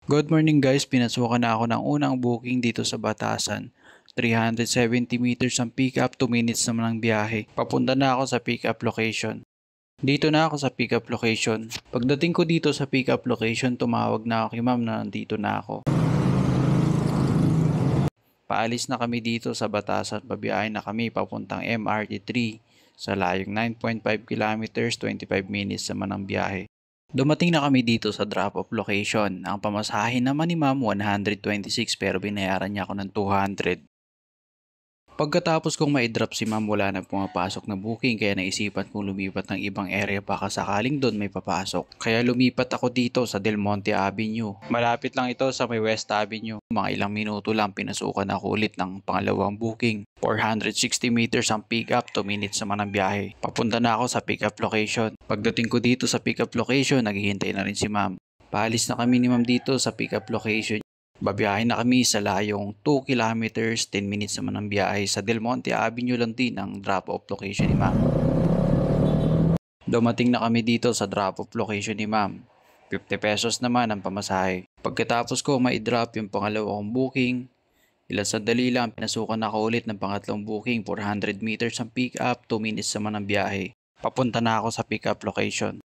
Good morning guys, pinasukan na ako ng unang booking dito sa Batasan. 370 meters ang pick-up, 2 minutes naman ang biyahe. Papunta na ako sa pick-up location. Dito na ako sa pick-up location. Pagdating ko dito sa pick-up location, tumawag na ako kay ma'am na nandito na ako. Paalis na kami dito sa Batasan, babiyahe na kami papuntang MRT 3 sa layong 9.5 kilometers, 25 minutes naman ang biyahe. Dumating na kami dito sa drop-off location. Ang pamasahe naman ni ma'am 126 pero binayaran niya ako ng 200. Pagkatapos kong ma-drop si ma'am wala na pumapasok na booking kaya naisipan kong lumipat ng ibang area baka sakaling doon may papasok. Kaya lumipat ako dito sa Del Monte Avenue. Malapit lang ito sa may West Avenue. Mga ilang minuto lang pinasukan ako ulit ng pangalawang booking. 460 meters ang pick up, 2 minutes naman ang biyahe. Papunta na ako sa pick up location. Pagdating ko dito sa pick up location, naghihintay na rin si ma'am. Paalis na kami ni ma'am dito sa pick up location. Babiyahe na kami sa layong 2 kilometers, 10 minutes naman ang biyahe sa Del Monte Avenue lang din ang drop-off location ni ma'am. Dumating na kami dito sa drop-off location ni ma'am. 50 pesos naman ang pamasahe. Pagkatapos ko ma-drop yung pangalawang booking, ilang sandali lang pinasukan ako ulit ng pangatlong booking, 400 meters ang pick up, 2 minutes naman ang biyahe. Papunta na ako sa pick up location.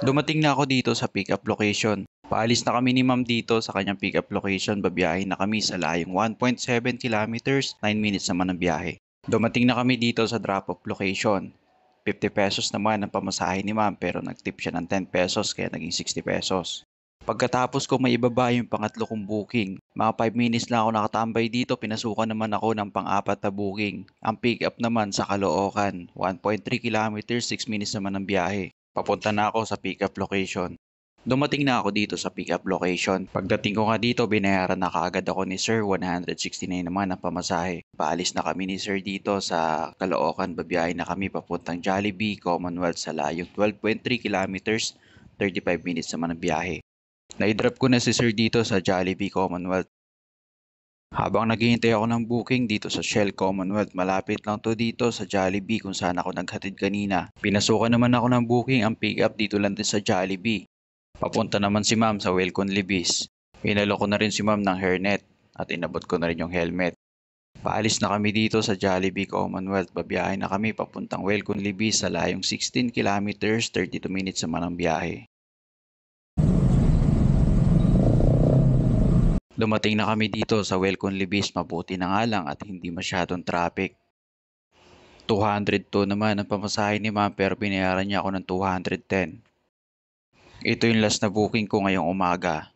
Dumating na ako dito sa pick up location. Paalis na kami ni ma'am dito sa kanyang pick up location, babiyahe na kami sa layong 1.7 kilometers, 9 minutes naman ang biyahe. Dumating na kami dito sa drop-off location. 50 pesos naman ang pamasahe ni ma'am pero nag-tip siya ng 10 pesos kaya naging 60 pesos. Pagkatapos ko maibaba yung pangatlo kong booking, mga 5 minutes lang ako nakatambay dito, pinasukan naman ako ng pang-apat na booking. Ang pick up naman sa Caloocan, 1.3 kilometers, 6 minutes naman ang biyahe. Papunta na ako sa pick up location. Dumating na ako dito sa pick up location. Pagdating ko nga dito, binayaran na kaagad ako ni Sir, 169 naman ang pamasahe. Paalis na kami ni Sir dito sa Caloocan, babiyahe na kami papuntang Jollibee, Commonwealth sa layong 12.3 kilometers, 35 minutes naman ang biyahe. Na-drop ko na si Sir dito sa Jollibee, Commonwealth. Habang naghihintay ako ng booking dito sa Shell Commonwealth, malapit lang to dito sa Jollibee kung saan ako naghatid kanina. Pinasukan naman ako ng booking, ang pick up dito lang din sa Jollibee. Papunta naman si ma'am sa Welcome Libis. Pinalo ko na rin si ma'am ng hairnet at inabot ko na rin yung helmet. Paalis na kami dito sa Jollibee Commonwealth. Babiyahe na kami papuntang Welcome Libis sa layong 16 kilometers, 32 minutes naman ang biyahe. Dumating na kami dito sa Welcome Libis, mabuti na nga lang at hindi masyadong traffic. 202 naman ang pamasahe ni ma'am pero binayaran niya ako ng 210. Ito yung last na booking ko ngayong umaga.